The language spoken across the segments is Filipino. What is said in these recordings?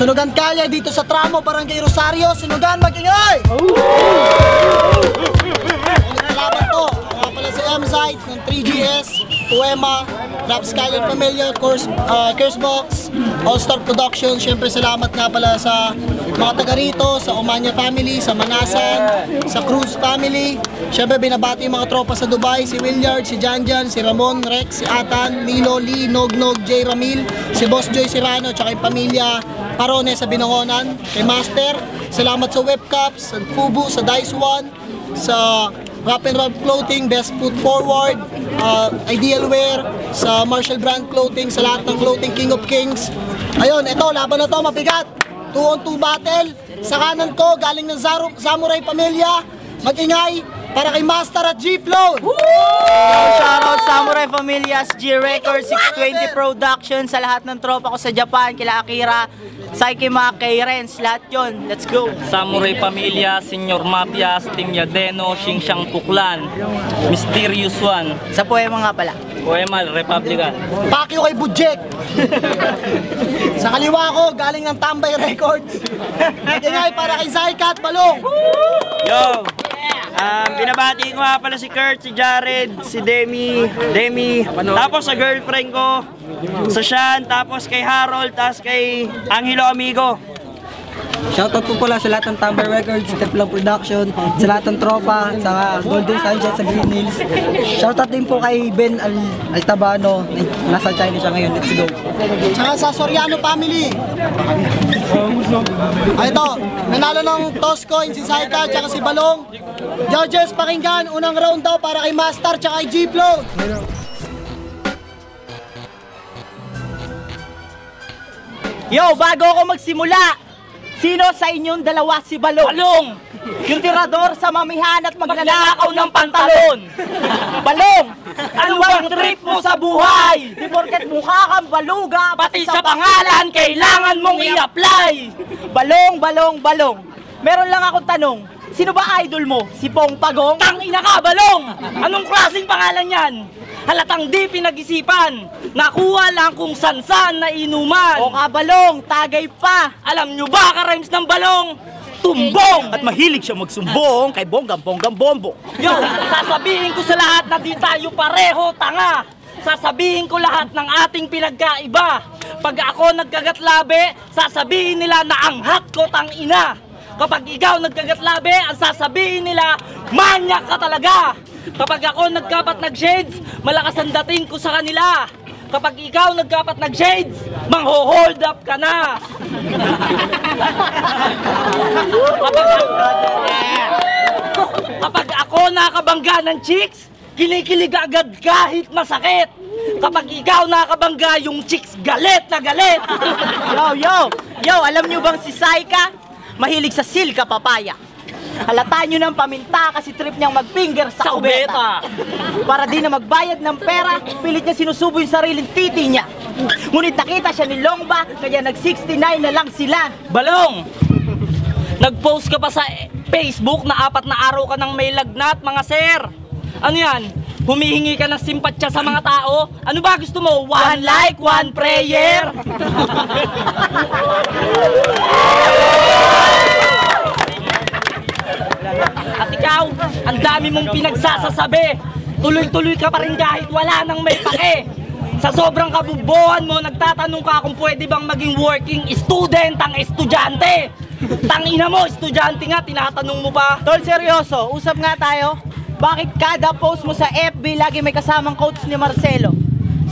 Sunugan Kalye dito sa Tramo, Barangay Rosario. Sunugan, mag-ingay! Salamat po. Nga pala si M-Site ng 3GS, Poema, Raps Kalye Familia, Cursebox, All-Star Production. Siyempre salamat nga pala sa mga taga rito, sa Omania family, sa Manasan, sa Cruz family. Siyempre binabati yung mga tropa sa Dubai, si Williard, si Janjan, si Ramon, Rex, si Atan, Nilo, Lee, Nognog, J. Ramil, si Boss Joy Sirano, tsaka yung pamilya Parone sa Binangonan, kay Master. Salamat sa Webcaps, sa Fubu, sa Dice One, sa Rap and Rob Clothing, Best Foot Forward, Ideal Wear, sa Marshall Brand Clothing, sa lahat ng clothing King of Kings. Ayun, ito, laban na to, mabigat. 2-on-2 battle. Sa kanan ko, galing ng Samurai Pamilya. Mag-ingay para kay Master at G-Flow. Shoutout Samurai Familias, G Records, 620 Production, sa lahat ng tropa ko sa Japan, kila Akira, Saiki Mak, kay Renz, lahat yun. Let's go! Samurai Pamilya, Senior Mafia, Team Yadeno, Xingxiang Tuklan, Mysterious One. Sa Poema nga pala. Poema, Republican. Pakyo kay Budjek. Sa kaliwa ko, galing ng Tambay Records. Mag-ingay para kay Zayka at Balong. Yo! Binabati ko nga pala si Kurt, si Jared, si Demi, tapos sa girlfriend ko, sa Sean, tapos kay Harold, tapos kay Angelo Amigo. Shoutout po pala sa lahat ng Tambay Records, Teflon Production, sa lahat ng tropa, sa Golden Sunshine, sa Green Hills. Shoutout din po kay Ben Altabano, nasa China siya ngayon, let's go. Tsaka sa Soriano family. Ay ito, nanalo ng toss coin si Zayka, tsaka si Balong. Judges, pakinggan, unang round daw para kay Master, tsaka kay G-Flow. Yo, bago ako magsimula, sino sa inyong dalawa si Balong? Balong! Yung tirador sa mamihan at magnanakaw ng pantalon. Balong! Ano bang trip mo sa buhay? Di porket mukha kang baluga, Pati sa pangalan, kailangan mong i-apply! Balong, balong, balong. Meron lang akong tanong, sino ba idol mo? Si Pong Pagong? Tangina ka, Balong! Anong klaseng pangalan yan? Halatang di pinag-isipan. Nakuha lang kung san-san na inuman. O ka Balong, tagay pa. Alam nyo ba ka-rhymes ng Balong? Tumbong! At mahilig siya magsumbong kay Bonggang-Bonggang Bombo. Yo, sasabihin ko sa lahat na di tayo pareho, tanga. Sasabihin ko lahat ng ating pinagkaiba. Pag ako nagkagatlabe, sasabihin nila na anghat ko tangina. Kapag ikaw nagkagatlabe, ang sasabihin nila, manyak ka talaga. Kapag ako nagkapat nag-shades, malakas ang dating ko sa kanila. Kapag ikaw nagkapat nag-shades, mangho-hold up ka na. Kapag ako nakabangga ng chicks, kinikilig agad kahit masakit. Kapag ikaw nakabangga yung chicks, galit na galit. Yo, alam nyo bang si Zayka? Mahilig sa silka papaya. Halata nyo ng paminta kasi trip niyang mag-finger sa kubeta. Para di na magbayad ng pera, pilit niya sinusubo yung sariling titi niya. Ngunit nakita siya ni Longba, kaya nag-69 na lang sila. Balong! Nag-post ka pa sa Facebook na 4 na araw ka nang may lagnat, mga sir. Ano yan? Humihingi ka ng simpatsya sa mga tao? Ano ba gusto mo? One like, one prayer? At ikaw, ang dami mong pinagsasasabi. Tuloy-tuloy ka pa rin kahit wala nang may pake. Sa sobrang kabubuhan mo, nagtatanong ka kung pwede bang maging working student ang estudyante. Tangina mo, estudyante nga, tinatanong mo pa. Tol, seryoso, usap nga tayo. Bakit kada post mo sa FB lagi may kasamang quotes ni Marcelo?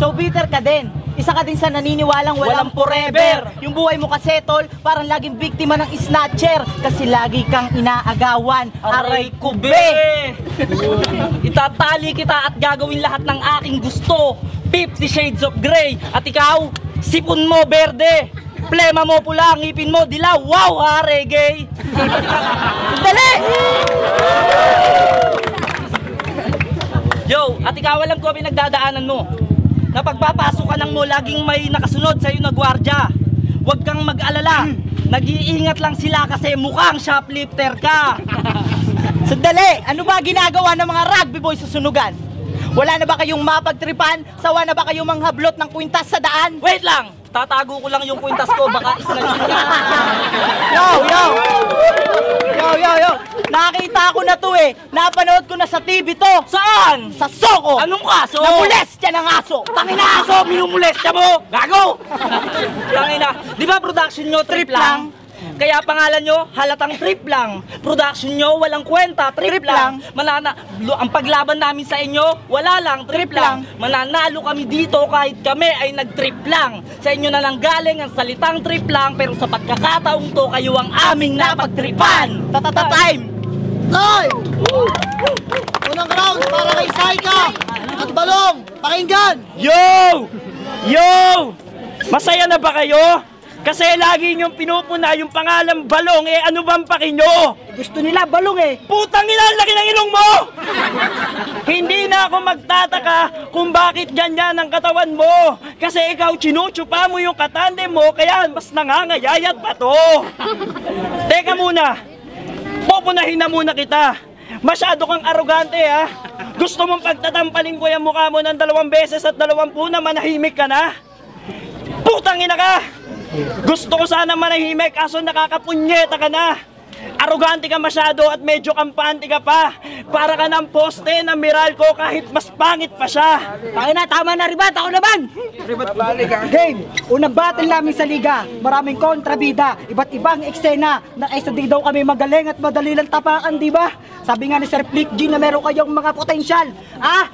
So bitter ka din. Isa ka din sa naniniwalang walang forever. Yung buhay mo kasi, tol, parang laging biktima ng snatcher kasi lagi kang inaagawan. Aray kube! Itatali kita at gagawin lahat ng aking gusto. 50 Shades of Grey. At ikaw, sipon mo berde. Plema mo pula, ngipin mo dilaw. Wow, ha, reggae! Dali! Yo, at ikaw, alam ko pinagdadaanan mo. Na pagpapasok ka ng mo, laging may nakasunod sa'yo na gwardya. Huwag kang mag-alala. Nag-iingat lang sila kasi mukhang shoplifter ka. Sandali, ano ba ginagawa ng mga rugby boys sa sunugan? Wala na ba kayong mapagtripan? Sawa na ba kayong manghablot ng kwintas sa daan? Wait lang! tatago ko lang yung kwintas ko, baka isnatch niya. Yo! Nakita ko na to eh. Napanood ko na sa TV to. Saan? Sa Soko. Anong kaso? Namulestya ng aso. Tangina aso, minumulestya mo! Gago! Tangina, di ba production nyo trip lang? Kaya pangalan nyo, halatang trip lang. Production nyo, walang kwenta, trip lang. Ang paglaban namin sa inyo, wala lang, trip lang. Mananalo kami dito kahit kami ay nag-trip lang. Sa inyo na lang galing ang salitang trip lang, pero sa pagkakataong to, kayo ang aming napagtripan. Time! Time! Unang round para kay Saika at Balong. Pakinggan! Yo! Masaya na ba kayo? Kasi lagi niyong pinupuna yung pangalan Balong, ano bang paki nyo? Gusto nila balong eh. Putang ina, ang laki ng ilong mo! Hindi na ako magtataka kung bakit ganyan ang katawan mo. Kasi ikaw chinuchupa mo yung katande mo, kaya mas nangangayayat pa to. Teka muna, pupunahin na muna kita. Masyado kang arogante ha. Gusto mong pagtatampaling ko yung mukha mo ng 2 beses at 20 na manahimik ka na? Putang ina ka! Gusto ko sana manahimik, kaso nakakapunyeta ka na. Arogante ka masyado at medyo kampante ka pa. Para ka ng poste ng Meralco kahit mas pangit pa siya. Tama na Ribat, ako naman! Game, unang battle namin sa liga. Maraming kontrabida, iba't ibang eksena. Nakaisa daw kami magaling at madali lang tapakan, di ba? Sabi nga ni Sir Flick G na meron kayong mga potensyal.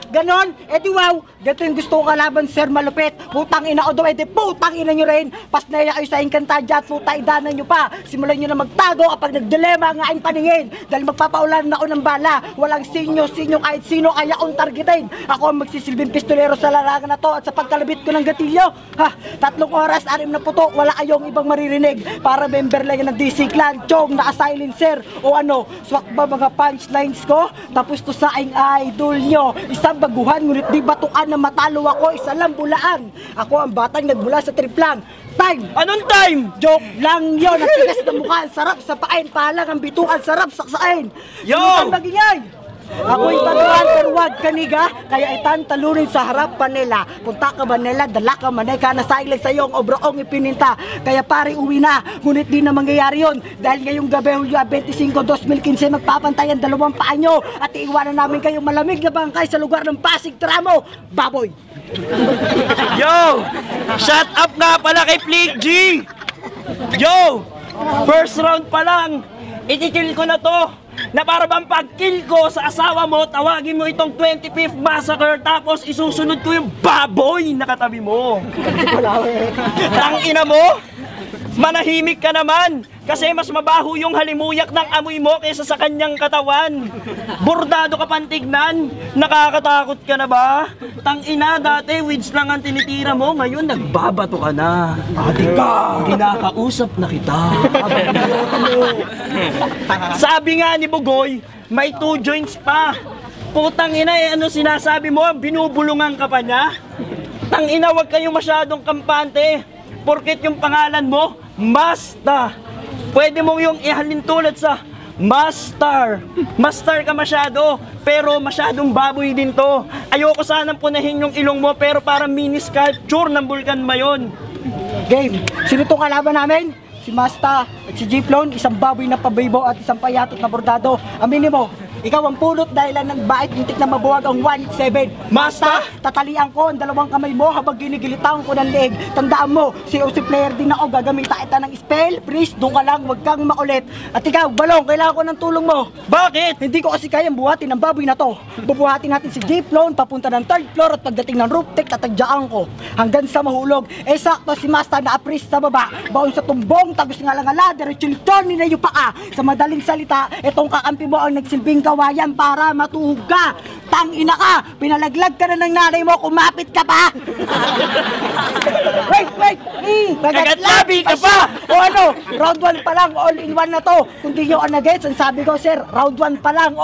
Ganon? Di wow, ganito yung gusto ko kalaban, Sir Malupit. Putang ina ko daw, putang ina nyo rin. Pas na kayo sa Encantadia at puta idanan nyo pa. Simulan nyo na magtago kapag nagdilema ang aking paningin. Dahil magpapaulan na ako ng bala. Walang sinyo kahit sino kaya akong targetin. Ako ang magsisilbing pistolero sa larangan na to at sa pagkalabit ko ng gatilyo. 3 oras, 6 na puto, wala kayong ibang maririnig. Para member lang yan ng DC Clan, Chong, naka-silencer. O ano, swak ba mga punchlines ko? Tapos to sa aing idol nyo. Isang baguhan, ngunit di batukan na matalo ako, isa lang bulaan. Ako ang batang nagmula sa triplang. Time! Anong time? Joke lang yun, at tigas na mukha, ang sarap sa pain, palang ang bituan, sarap saksain. Yo! Sinukan magingay! Ako'y batuan pero wag kaniga, kaya itan talunin sa harapan nila. Punta ka ba nila, dala ka manay ka na sailag sa iyong obraong ipininta. Kaya pare uwi na, ngunit di na mangyayari yun. Dahil ngayong gabi, Hulyo 25, 2015, magpapantayan 2 paa nyo. At iiwanan namin kayong malamig na bangkay sa lugar ng Pasig Tramo. Baboy! Yo! Shut up nga pala kay Flick G! Yo! First round pa lang, ikikill ko na to. Na para bang pag-kill ko sa asawa mo, tawagin mo itong 25th Massacre, tapos isusunod ko yung baboy na katabi mo. Tangina mo, manahimik ka naman, kasi mas mabaho yung halimuyak ng amoy mo kaysa sa kanyang katawan. Bordado ka pantignan, nakakatakot ka na ba? Tangina, dati weeds lang ang tinitira mo, ngayon nagbabato ka na. Ate ka, kinakausap na kita. Sabi nga ni Bugoy, may 2 joints pa. Putang ina, ano sinasabi mo? Binubulungan ka pa niya? Tangina, wag kayong masyadong kampante. Porket yung pangalan mo, Masta. Pwede mong yung ihalin tulad sa Mastar. Mastar ka masyado, pero masyadong baboy din to. Ayoko sanang punahin yung ilong mo, pero parang mini sculpture ng Vulcan Mayon. Game, sino itong kalaban namin? Si Masta at si Jeeplon, isang baboy na pabaybo at isang payatot na bordado. Aminin mo, ikaw ang pulot dahilan ng bait, muntik na mabuwag ang 1-7. Masta, tatalian ko ang 2 kamay mo habang ginigilitan ko ng leg. Tandaan mo, si OC player din ako, gagamita kita ng spell, freeze, doon ka lang, wag kang makulit. At ikaw, Balong, kailangan ko ng tulong mo. Bakit? Hindi ko kasi kayang buhatin ang baboy na to. Bubuhatin natin si Jeeplon, papunta ng 3rd floor at pagdating ng roof deck, tatagyaan ko. Hanggang sa mahulog, sakto si Masta na apris sa baba. Baon sa tumbong, tagos nga lang ala, diretso ni na yung paa. Sa madaling salita, itong kakampi mo ang nagsilbing kawayan para matuhog ka. Tangina ka, pinalaglag ka na ng nanay mo, kumapit ka pa. Wait, Kagatlabi ka pa. O ano, round 1 pa lang, all in one na to. Kung di nyo anagets, ang sabi ko sir, round 1 pa lang,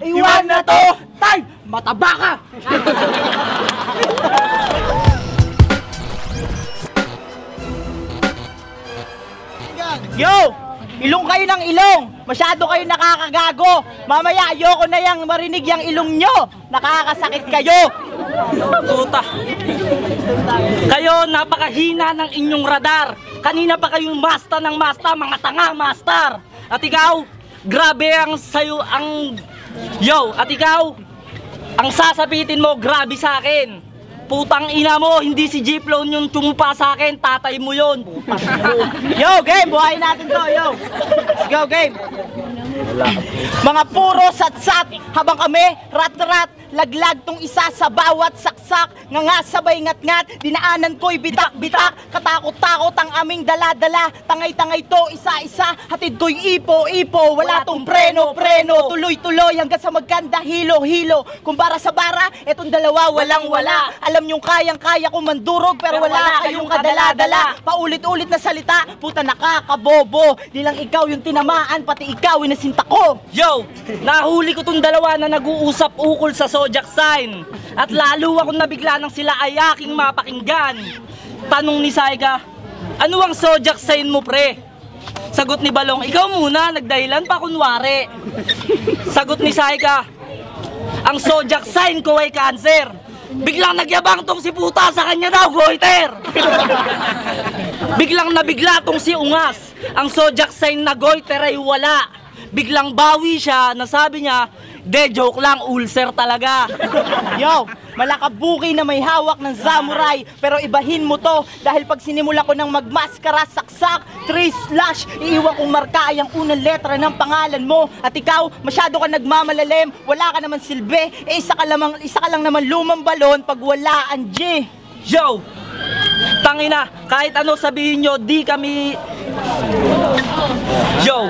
iwan na to. Time, mataba ka. Yo! Ilong kayo ng ilong! Masyado kayo nakakagago! Mamaya ayoko na yang marinig yung ilong nyo! Nakakasakit kayo! Puta. Kayo, napakahina ng inyong radar. Kanina pa kayong masta ng masta, mga tanga master. At ikaw, grabe ang sayo, ang... Yo, at ikaw, ang sasabitin mo, grabe sa akin. Putang ina mo, hindi si G-Flown yung tumpa sa akin, tatay mo yun. Yo, game! Buhayin natin to, yo! Let's go, game! Mga puro sat-sat, habang kami, rat-rat, laglag tong isa sa bawat saksak, nga sabay ngat-ngat, dinaanan ko'y bitak-bitak, katakot-takot ang aming dala-dala, tangay-tangay to, isa-isa, hatid ko'y ipo-ipo, wala tong preno-preno, tuloy-tuloy hanggang sa magkanda, hilo-hilo, kumpara sa bara, etong dalawa walang-wala, alam nyong kayang-kaya kong mandurog, pero wala kayong kadala-dala, paulit-ulit na salita, puta nakakabobo, di lang ikaw yung tinamaan, pati ikaw inasinta ko. Yo, nahuli ko tong dalawa na nag-uusap ukol sa zodiac sign. At lalo akong nabigla nang sila ay aking mapakinggan. Tanong ni Saika, ano ang zodiac sign mo pre? Sagot ni Balong, ikaw muna, nagdahilan pa kunwari. Sagot ni Saika, ang zodiac sign ko ay Cancer. Biglang nagyabang tong si puta sa kanya daw, goiter. Biglang nabigla tong si Ungas. Ang zodiac sign na goiter ay wala. Biglang bawi siya, nasabi niya, de joke lang, ulcer talaga. Yo, malakabuki na may hawak ng samurai, pero ibahin mo to dahil pag sinimula ko ng magmaskara, saksak, 3/, iiwan kong marka ay ang unang letra ng pangalan mo. At ikaw, masyado ka nagmamalalim, wala ka naman silbi, isa ka lang naman lumang balon pag wala ang G. Yo, tangina, kahit ano sabihin nyo, di kami... Yo,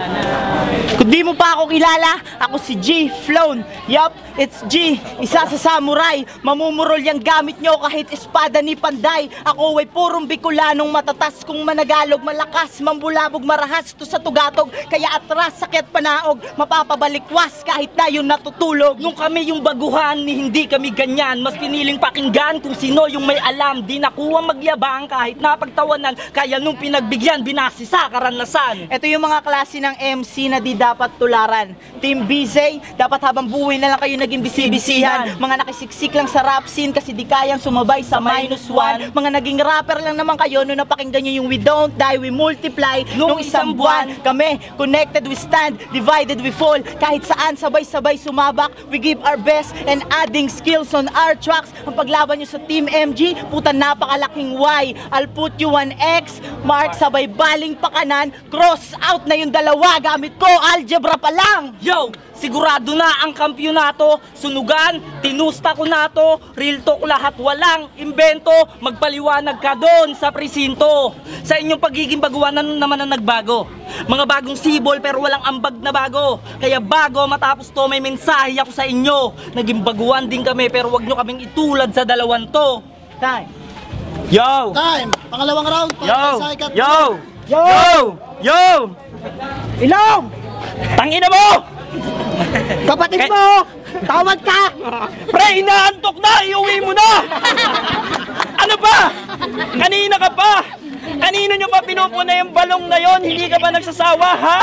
kung di mo pa ako kilala, ako si G-Flown. Yup, it's G, isa sa samurai. Mamumurol yung gamit nyo kahit espada ni Panday. Ako ay purong Bicolanong matatas kung managalog, malakas, mambulabog, marahas to sa tugatog. Kaya atras, sakit panaog, mapapabalikwas kahit na yun natutulog. nung kami yung baguhan, hindi kami ganyan. Mas piniling pakinggan kung sino yung may alam. Di nakuha magyabang kahit napagtawanan. Kaya nung pinagbigyan, binasi sa karanasan. Ito yung mga klase ng MC na di dapat tularan. Team BZ, dapat habang buhay na lang kayo naging bisibisihan. Mga nakisiksik lang sa rap scene kasi di kayang sumabay sa -1. Mga naging rapper lang naman kayo nung napakinggan nyo yung We Don't Die, We Multiply. Nung isang buwan, kami, connected we stand, divided we fall. Kahit saan, sabay-sabay sumabak, we give our best and adding skills on our tracks. Ang paglaban nyo sa Team MG, puta napakalaking Y. I'll put you on X, mark sabay baling pa kanan, cross out na yung dalawa, gamit ko, algebra pa lang. Yo, sigurado na ang kampyonato, sunugan, tinusta ko na to, real talk lahat, walang imbento, magpaliwanag ka doon sa presinto. Sa inyong pagiging baguhan naman ang nagbago. Mga bagong sibol pero walang ambag na bago. Kaya bago matapos to may mensahe ako sa inyo. Naging baguhan din kami pero wag nyo kaming itulad sa dalawan to. Time. Yo! Time! Pangalawang round. Yo! Saika. Yo! Yo! Yo! Yo! Ilong! Tangina mo! Kapatid mo! Tawad ka! Pre, inaantok na! Iuwi mo na! Ano ba? Kanina ka pa! Kanino nyo pa pinupuna yung balong na yon? Hindi ka ba nagsasawa, ha?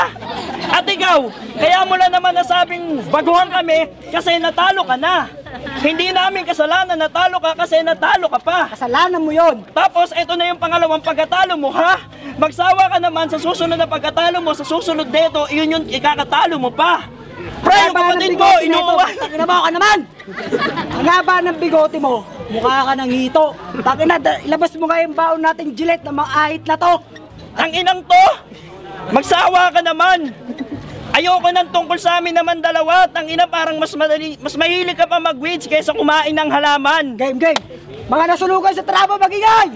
At ikaw, kaya mo lang naman nasabing baguhan kami kasi natalo ka na. Hindi namin kasalanan natalo ka kasi natalo ka pa. Kasalanan mo yon. Tapos, ito na yung pangalawang pagkatalo mo, ha? Magsawa ka naman sa susunod na pagkatalo mo, sa susunod dito, iyon yung ikakatalo mo pa. Pre, yung kapatid mo, inuuwan. Tangina ka naman! Ang haba ng bigote mo, mukha ka ng hito. Tangina, ilabas mo nga yung baon nating Gillette na mang-ahit na to. Ang inang to, magsawa ka naman. Ayoko nang tungkol sa amin naman dalawa. Ang ina parang mas mahilig ka pa mag-weeds kaysa kumain ng halaman. Game, game! Mga nasunugan sa trabo, magingay!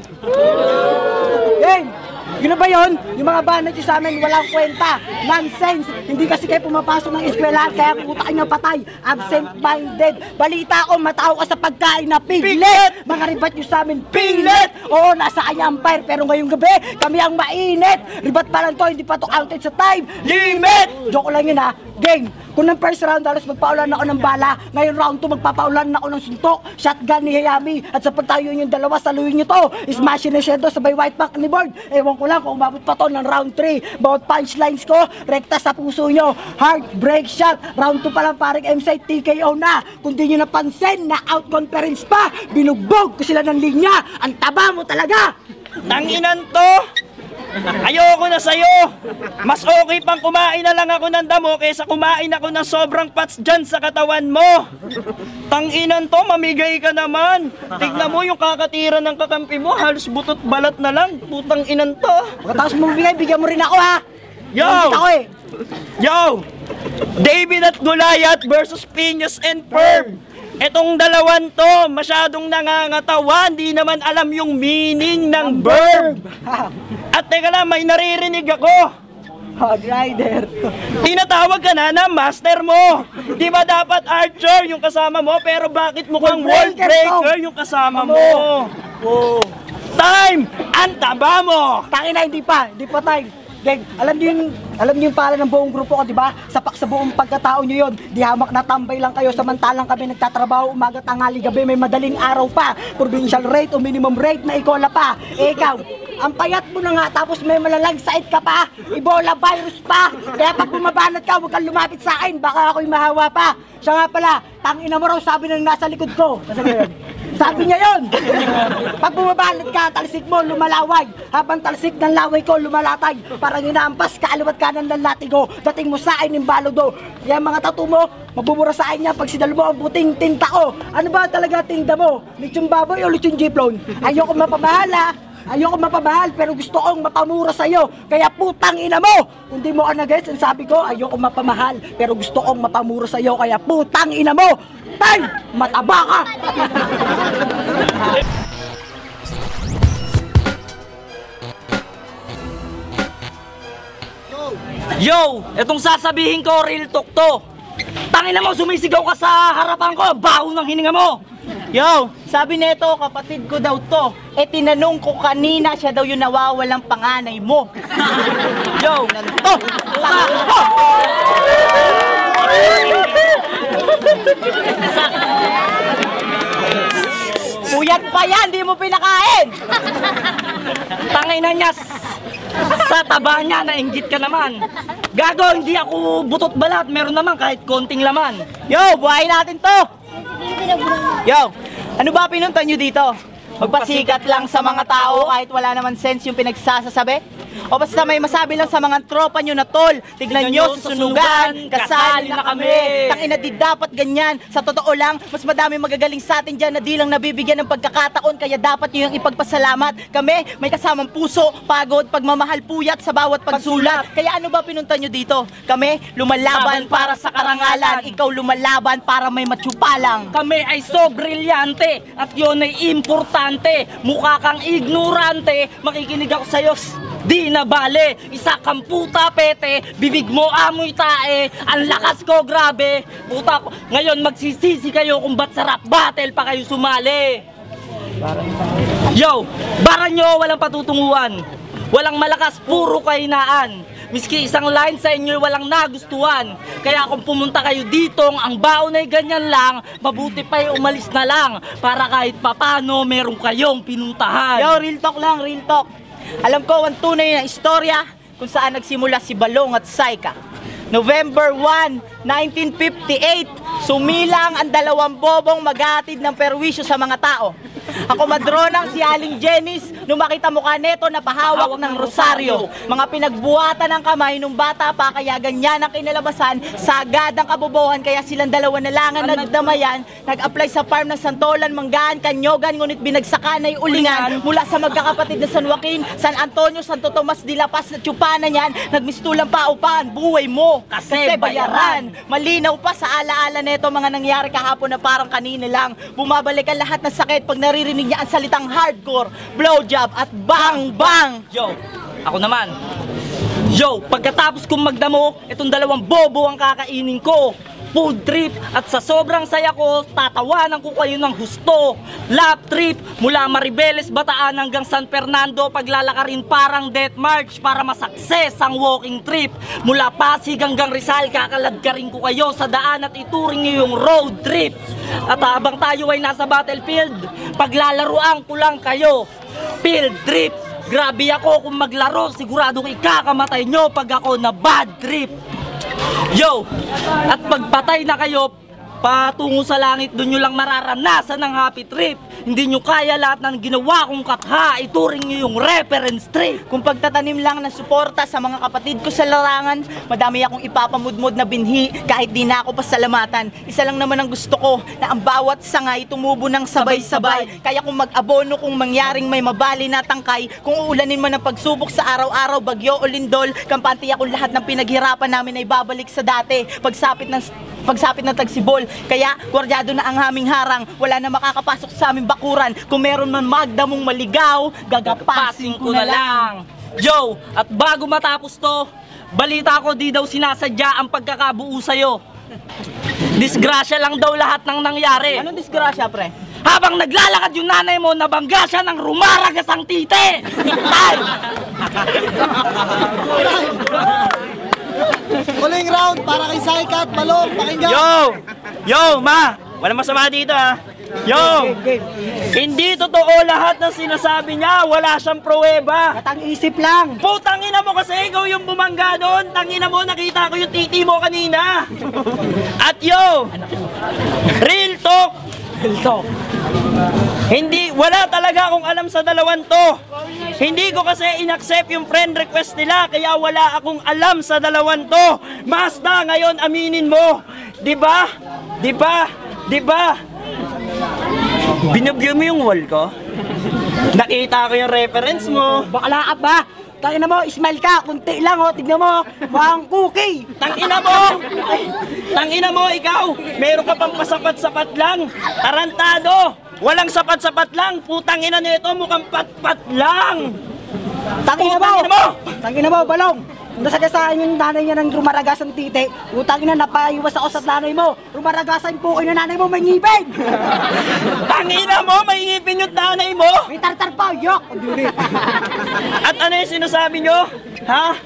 Game! Yun na ba yun? Yung mga banat nyo sa amin walang kwenta. Nonsense! Hindi kasi kayo pumapasok ng eskwelahan kaya puta kayo patay. Absent-minded. Balita ko, matao ka sa pagkain na piglet! Mga ribat nyo sa amin, piglet! Oo, nasa kanya umpire pero ngayong gabi, kami ang mainit! Ribat pa lang to, hindi pa to counted sa time limit! Joke lang yun ha. Game! Kung ng first round, halos magpaulan ako ng bala. Ngayon round 2, magpapaulan ako ng suntok. Shotgun ni Hayami. At sa pagtayo yung dalawa, saluhin nyo to. Smash ni Shedo sabay white back ni Board. Ewan ko lang kung umabot pa to ng round 3. Bawat punchlines ko, rekta sa puso nyo. Heartbreak shot. Round 2 pa lang paring M-Site TKO na. Kung di nyo napansin na out conference pa, binugbog ko sila ng linya. Ang taba mo talaga! Tanginan to! Ayoko na sa'yo! Mas okay pang kumain na lang ako ng damo kaysa kumain ako ng sobrang pats dyan sa katawan mo! Tanginan to, mamigay ka naman! Tignan mo yung kakatira ng kakampi mo, halos butot balat na lang, putang inan to! Pagkatapos mo bigay, bigyan mo rin ako ha! Yo! Ako eh! Yo! David at Goliath versus Piños and Perm! Etong dalawan to, masyadong nangangatawan, di naman alam yung meaning ng verb. At teka lang, may naririnig ako. Hog Rider. Tinatawag ka na ng master mo. Di ba dapat Archer yung kasama mo, pero bakit mukhang World Breaker yung kasama mo? Oh. Time! Ang taba mo! Tangina, hindi pa time. Gang, alam niyo yung pangalan ng buong grupo ko, di ba? Sapak sa buong pagkatao niyo yon. Di hamak na tambay lang kayo samantalang kami nagtatrabaho umaga, tanghali, gabi, may madaling araw pa. Provincial rate o minimum rate na ikola pa. Ikaw, ang payat mo na nga tapos may malalang sait ka pa. Ebola virus pa. Kaya pag bumabanat ka, huwag kang lumapit sa akin. Baka ako'y mahawa pa. Siya nga pala, tangina mo raw sabi ng nasa likod ko. Sabi niya yon. Pag bumabanat ka, talsik mo, lumalaway. Habang talsik ng laway ko, lumalatag. Parang inaampas, kaaliwat kanan ng latigo. Dating mo sa akin ng balodo. Yan mga tattoo mo, mabubura sa akin niya pag sinalo mo ang puting tinta ko. Ano ba talaga tinda mo? Lechon baboy o lechon jiplon? Ayoko mapamahala. Ayoko mapamahal pero gusto kong mapamura sa'yo. Kaya putang ina mo! Kung di mo ka na-guess, ang sabi ko, ayoko mapamahal pero gusto kong mapamura sa'yo. Kaya putang ina mo! Time! Mataba ka! Yo! Etong sasabihin ko, real talk to. Tangina mo, sumisigaw ka sa harapan ko, baho ng hininga mo. Yo, sabi nito, kapatid ko daw to. Tinanong ko kanina, siya daw yung nawawalang panganay mo. Yo, nanto! Puyat pa yan, di mo pinakain! Tangina niya, sa taba niya, nainggit ka naman. Gago, hindi ako butot balat, meron naman kahit konting laman. Yo, buhayin natin to! Yo, ano ba pinunta nyo dito? Magpasikat lang sa mga tao kahit wala naman sense yung pinagsasasabi? O basta may masabi lang sa mga tropa nyo na tol, tignan nyo sa sunugan, kasali na kami. Tangina di dapat ganyan. Sa totoo lang, mas madami magagaling sa atin dyan na di lang nabibigyan ng pagkakataon. Kaya dapat nyo yung ipagpasalamat. Kami may kasamang puso, pagod, pagmamahal, puyat sa bawat pagsulat. Kaya ano ba pinunta nyo dito? Kami lumalaban para sa karangalan. Ikaw lumalaban para may matsupalang. Kami ay so brilyante at yun ay importante. Mukha kang ignorante, makikinig ako sa'yo. Di na bale, isa kang puta pete, bibig mo amoy tae, ang lakas ko grabe. Puta ko, ngayon magsisisi kayo kung ba't sarap battle pa kayo sumali. Yo, bara nyo walang patutunguhan, walang malakas, puro kahinaan. Miski isang line sa inyo walang nagustuhan. Kaya kung pumunta kayo dito, ang baon ay ganyan lang, mabuti pa yung umalis na lang para kahit papano meron kayong pinuntahan. Yo, real talk lang, real talk. Alam ko ang tunay na istorya kung saan nagsimula si Balong at Saika. November 1, 1958, sumilang ang dalawang bobong maghatid ng perwisyo sa mga tao. Ako madronang si Aling Jenice nung makita mukha neto na pahawak ng rosaryo. Mga pinagbuhatan ng kamay nung bata pa kaya ganyan ang kinalabasan, sagad ang kabobohan kaya silang dalawa na lang ang nagdamayan. Nag-apply sa farm ng Santolan, Manggaan, Kanyogan, ngunit binagsakan ay ulingan. Mula sa magkakapatid na San Joaquin, San Antonio, Santo Tomas de la Paz at Chupana niyan, nagmistulang paupahan, buhay mo kasi bayaran. Malinaw pa sa alaala neto mga nangyari kahapon na parang kanina lang. Bumabalik ang lahat ng sakit pag naririnig niya ang salitang hardcore, blowjob at bang bang. Yo, ako naman. Yo, pagkatapos kong magdamo, itong dalawang bobo ang kakainin ko. food trip. At sa sobrang saya ko, tatawanan ko kayo ng husto. Lap trip mula Maribeles, Bataan hanggang San Fernando, paglalakarin parang death march para masakses ang walking trip. Mula Pasig hanggang Rizal, kakaladkarin ko kayo sa daan at ituring nyo yung road trip. At habang tayo ay nasa battlefield, paglalaruan ko lang kayo. Field trip. Grabe ako kung maglaro, siguradong ikakamatay nyo pag ako na bad trip. Yo! At pagpatay na kayo, patungo sa langit, doon nyo lang mararanasan ng happy trip. Hindi nyo kaya lahat ng ginawa kong katha, ituring nyo yung reference trip. Kung pagtatanim lang ng suporta sa mga kapatid ko sa larangan, madami akong ipapamudmod na binhi kahit di na ako pasalamatan. Isa lang naman ang gusto ko, na ang bawat sangay tumubo ng sabay-sabay. Kaya kung mag-abono kung mangyaring may mabali na tangkay, kung uulanin man ang pagsubok sa araw-araw, bagyo o lindol, kampante akong lahat ng pinaghirapan namin ay babalik sa dati. Pagsapit ng tagsibol, kaya gwardyado na ang aming harang. Wala na makakapasok sa aming bakuran. Kung meron man magdamong maligaw, gagapasin ko na lang. Yo! At bago matapos to, balita ko di daw sinasadya ang pagkakabuo sa'yo. Disgrasya lang daw lahat ng nangyari. Anong disgrasya, pre? Habang naglalakad yung nanay mo, nabangga siya ng rumaragas ang tite! Tay! Huling round para kay Saika at Balong. Pakinggan. Yo, ma! Walang masama dito ha. Yo! Hindi totoo lahat ng sinasabi niya. Wala siyang pruweba. Katang isip lang. Putang ina mo kasi ikaw yung bumangga doon. Tangina mo, nakita ko yung titi mo kanina. At yo! Real talk! Hindi, wala talaga akong alam sa dalawan to. Hindi ko kasi inaccept yung friend request nila, kaya wala akong alam sa dalawan to. Mazda, ngayon aminin mo. Diba? Binubyo mo yung wall ko? Nakita ko yung reference mo. Bakla ka ba? Tangina mo, smile ka, kunti lang oh, tignan mo, mukhang cookie. Tangina mo, ikaw. Meron ka pang pasapat-sapat lang. Tarantado. Walang sapat-sapat lang. Putang ina nito, mukhang pat-pat lang. Tangina mo, Balong. Nasagasaan yung nanay niya ng rumaragas ang titi. Utang ina, napayuwas ako sa nanay mo. Rumaragasan po kayo ng nanay mo, may ngipin. Tangina mo, may ngipin yung nanay mo. May tartar pa, yok. At ano yung sinasabi nyo? Ha?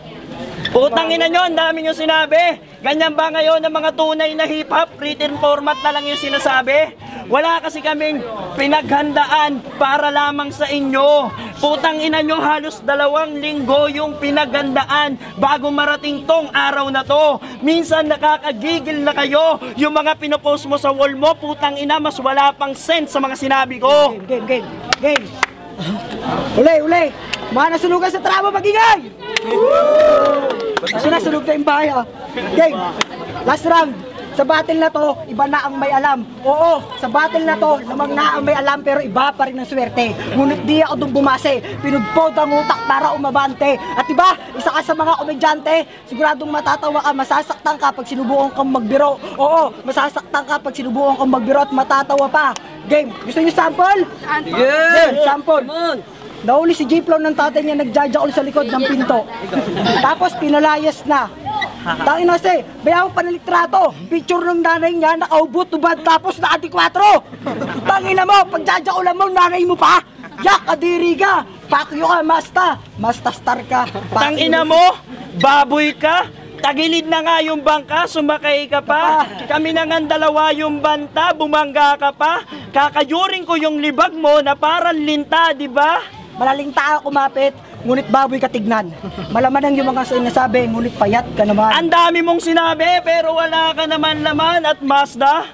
Putang ina nyo, ang dami nyo sinabi. Ganyan ba ngayon ang mga tunay na hip-hop? Written format na lang yung sinasabi? Wala kasi kaming pinaghandaan para lamang sa inyo. Putang ina nyo, halos 2 linggo yung pinaghandaan bago marating tong araw na to. Minsan nakakagigil na kayo. Yung mga pinopost mo sa wall mo, putang ina, mas wala pang sense sa mga sinabi ko. Game. Uli. Mga nasunugan sa tramo, magingay! Kasi nasunog na yung bahay ah. Game, last round. Sa battle na to, iba na ang may alam. Oo, sa battle na to, lamang na ang may alam pero iba pa rin ang swerte. Ngunit di ako doon bumase, pinugpod ang utak para umabante. At iba, isa ka sa mga komedyante, siguradong matatawa ka, masasaktan ka pag sinubukan kang magbiro. Oo, masasaktan ka pag sinubukan kang magbiro at matatawa pa. Game, gusto niyo sample? Game, sample. Nauli si J-Flow ng tatay niya nagjajakol sa likod ng pinto. Tapos pinalayas na. Tangin na kasi, bayang panalitrato. Picture ng nanay niya, nakaubo, tubad, tapos naka-4. Tangin na mo, pagjajakulan mo, nanay mo pa. Yak, kadiri ka. Pakyo ka, Masta star ka. Tangina mo, baboy ka. Tagilid na nga yung bangka, sumakay ka pa. Kami na nga 2 yung banta, bumangga ka pa. Kakayuring ko yung libag mo na parang linta, di ba? Malaling tao kumapit, ngunit baboy katignan. Malaman ang yung mga sinasabi, ngunit payat ka naman. Ang dami mong sinabi, pero wala ka naman laman at Mazda.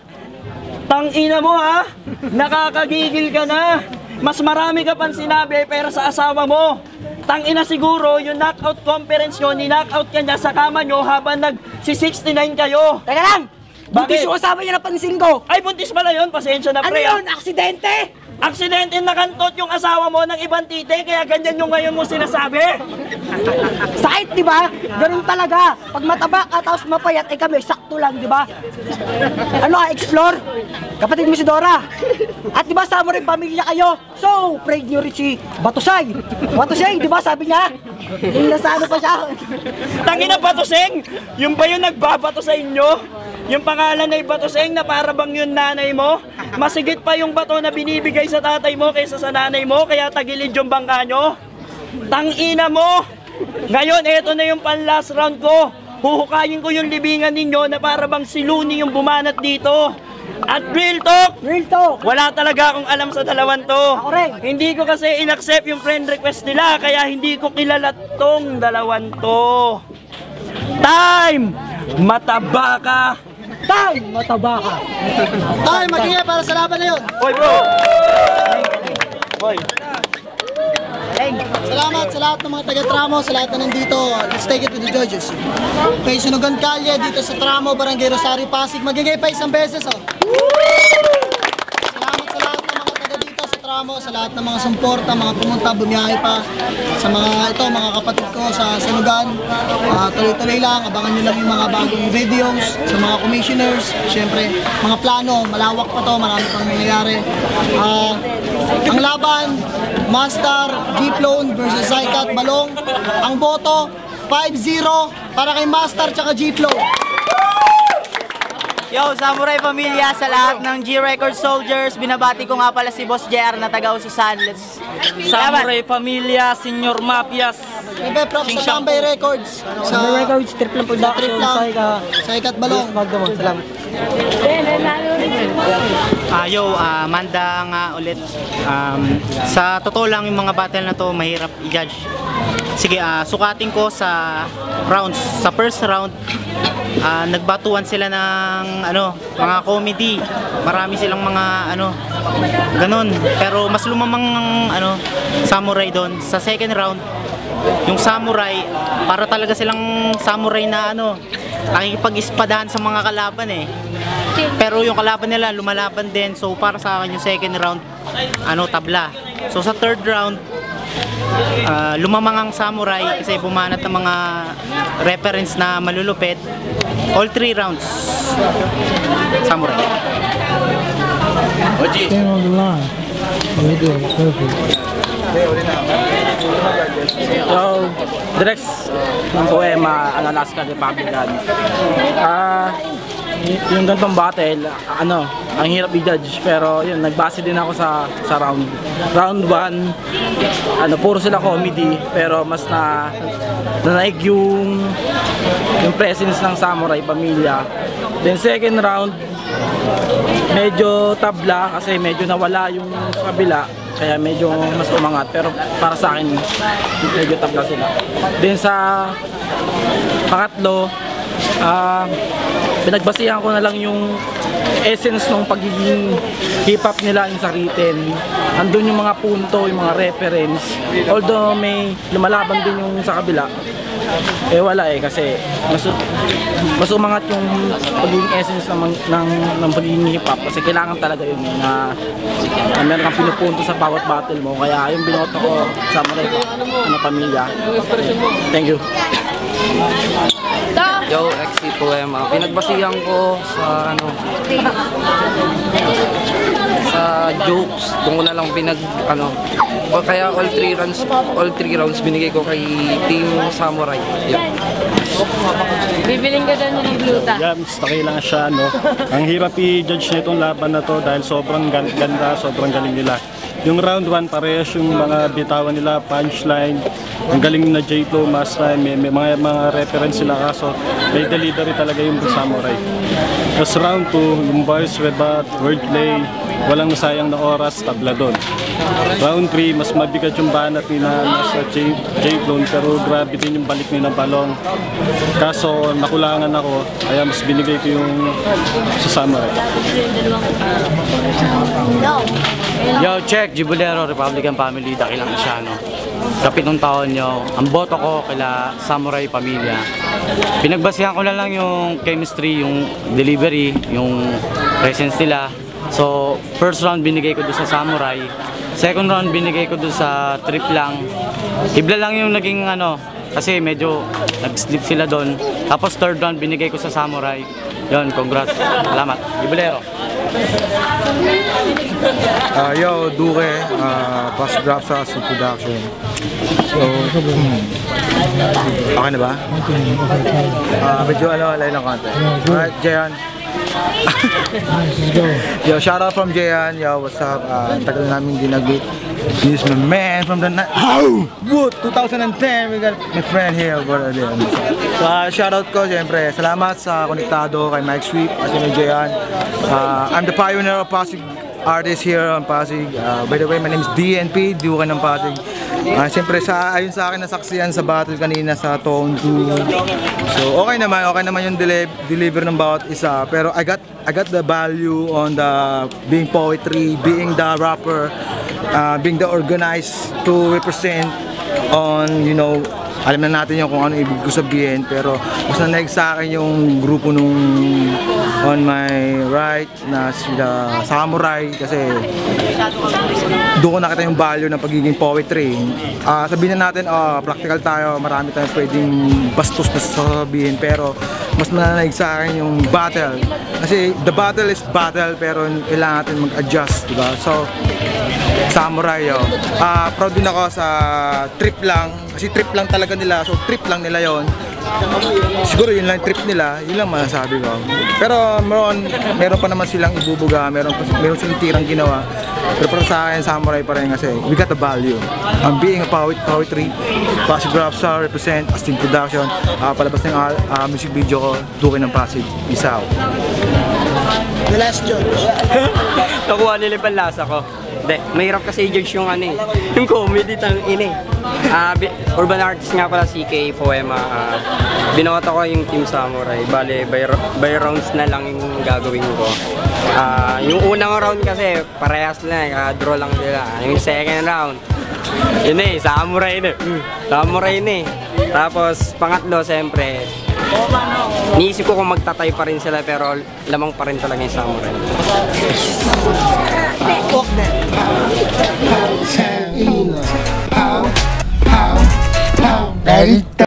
Tangina mo ha, nakakagigil ka na. Mas marami ka pang sinabi, pero sa asawa mo. Tangina siguro, yung knockout conference nyo, ni-knockout ka niya sa kama nyo habang nag-69 kayo. Teka lang! Buntis yung kasama niya, napansin ko! Ay, buntis pala yun, pasensya na Ano pre. yun? Aksidente? Aksidente nakantot yung asawa mo ng ibang tite, kaya ganyan yung ngayon mo sinasabi. Sakit, di ba? Ganun talaga. Pag mataba ka tapos mapayat, eh kami, sakto lang, di ba? Ano ka, explore? Kapatid mo si Dora. At di ba sama rin pamilya kayo? So, pray nyo rin si Batusay. Batusay, di ba sabi niya? Yung nasa ano pa siya. Tangina Batuseng, yung ba yung nagbabato sa inyo? Yung pangalan ay Batoseng na para bang yung nanay mo? Masigit pa yung bato na binibigay sa tatay mo kaysa sa nanay mo, kaya tagilid yung bangka nyo. Tangina mo! Ngayon, eto na yung pan-last round ko. Huhukayin ko yung libingan ninyo na para bang si Looney yung bumanat dito. At real talk, wala talaga akong alam sa dalawan to. Hindi ko kasi inaccept yung friend request nila, kaya hindi ko kilala tong dalawan to. Time! Mataba ka! Tay, mataba ka. Tay, mag-ingay para sa laban na yun. Hoy bro! Hoy! Salamat sa lahat ng mga taga-Tramo, sa lahat na nandito. Let's take it to the judges. Okay, Sunugan Kalye dito sa Tramo, Barangay Rosario, Pasig. Magigay pa isang beses, oh. Salamat sa lahat ng mga taga dito sa Tramo, sa lahat ng mga suporta, mga pumunta, bumiyahe pa. Sa mga kapatid ko sa Sunugan. Tuloy-tuloy lang, abangan nyo lang yung mga bagong videos. Sa mga commissioners, syempre, mga plano, malawak pa to, marami pang nangyayari. Ang laban, Master, G-Clone versus Zycat Balong. Ang boto, 5-0 para kay Master tsaka G-Clone. Yo, Samurai Pamilya, sa lahat ng G-Record Soldiers, binabati ko nga pala si Boss JR na taga-Ususan. Let's Samurai Pamilya, Senior Mafias. Siyempre, props sa Tambay Records. Sa Records, trip lang production, Zycat Balong. Magdamag, salamat. Manda nga ulit. Sa totoo lang yung mga battle na to mahirap i-judge. Sige, sukatin ko sa rounds. Sa first round, nagbatuan sila ng mga comedy. Marami silang mga ganun. Pero mas lumamang samurai doon. Sa second round, yung samurai, para talaga silang samurai na nakikipag-ispadahan sa mga kalaban eh. Pero yung kalaban nila lumalaban din. So para sa akin yung second round tabla. So sa third round lumamang ang samurai kasi bumanat ng mga reference na malulupit. All 3 rounds samurai. Oji. So, Drex ng Poema, Alaska Republican. Yung ganitong battle, ang hirap i-judge, pero yun, nagbase din ako sa round 1. Puro sila comedy, pero mas naik yung presence ng Samurai Pamilya. Then second round, medyo tabla kasi medyo nawala yung kabila, kaya medyo mas umangat, pero para sa akin medyo tabla sila. Then sa pangatlo, pinagbasihan ko na lang yung essence ng pagiging hip-hop nila yung sa written. Andun yung mga punto, yung mga reference. Although may lumalaban din yung sa kabila, wala kasi mas umangat yung pagiging essence ng pagiging hip-hop, kasi kailangan talaga yun na meron kang pinupunto sa bawat battle mo. Kaya yung binoto ko sa Pamilya. Thank you. Yo, XC Poema. Pinagbasihan ko sa sa jokes. Doon ko na lang o kaya all 3 rounds binigay ko kay Team Samurai. Yeah. Bibiling ka dyan ng gluta. Yeah, okay lang siya, Ang hirap i-judge nitong laban na to dahil sobrang ganda, sobrang galing nila. Yung round 1, parehas yung mga bitawan nila, punchline, ang galing na J-Flow, Master, may mga reference sila, kaso may delivery talaga yung Samurai. Tapos round 2, yung boys rebut, wordplay, walang sayang na oras, tabla doon. Round 3, mas mabigat yung banat ni sa J-Flow, pero grabe din yung balik ni na Balong. Kaso nakulangan ako, kaya mas binigay ko yung sa Samurai. Yo, check, Jibulero, Republican Family, dakilang Asyano. Sa 7 taon nyo, ang boto ko kila Samurai Pamilya. Pinagbasihan ko na lang yung chemistry, yung delivery, yung presence nila. So, first round binigay ko doon sa Samurai. Second round binigay ko doon sa Trip lang. Hibla lang yung naging kasi medyo nag-slip sila doon. Tapos third round binigay ko sa Samurai. Yon, congrats. Salamat. Jibulero. Yo, Duque, Boss Drop Sauce in production. So, okay na ba? Medyo alay ng konti. Alright, Jayan. Yo, shout out from Jayan. Yo, what's up? Tagal namin di nag-beat. He's my man from the 2010. We got my friend here. So, shout out ko, siyempre. Salamat sa konektado kay Mike Sweep at si Jayan. I'm the pioneer of Pasig artist here on Pasig. By the way, my name is DNP, Duke ng Pasig. Siyempre, ayun sa akin nasaksiyan sa battle kanina sa Tone 2. So, okay naman yung deliver ng bawat isa. Pero I got the value on the being poetry, being the rapper, being the organized to represent on, you know, alam na natin yung kung ano ibig ko sabihin, pero mas nanaig sa akin yung grupo nung on my right na sila Samurai, kasi doon ko nakita yung value ng pagiging poetry. Sabihin na natin, practical tayo, marami tayong pwedeng bastos na sasabihin, pero mas nananaig sa akin yung battle. Kasi the battle is battle, pero kailangan natin mag-adjust, diba? So, Samurai, proud din ako sa trip lang, kasi trip lang talaga nila, so trip lang nila yon. Siguro yun lang trip nila, yun lang masasabi ko. Pero meron pa naman silang ibubuga, meron silang tirang ginawa. Pero para sa akin, Samurai pa rin kasi we got the value. Being a poetry, Pasig Rap Star, represent Astin Production, palabas ng music video ko, Duke ng Pasig, isa out. The last judge. Nakuha nila yung panlasa ko. Hindi, mahirap kasi i-judge yung ano eh. Yung comedy tang ini. Urban artist nga pala, CK Poema. Binota ko yung Team Samurai. Bale, by rounds na lang yung gagawin ko. Yung unang round kasi, parehas na, draw lang nila. Yung second round, yun eh, Samurai na. Samurai na eh. Tapos, pangatlo, siyempre, niisip ko kung magtatay pa rin sila, pero lamang pa rin talaga yung Samurai. Walk that.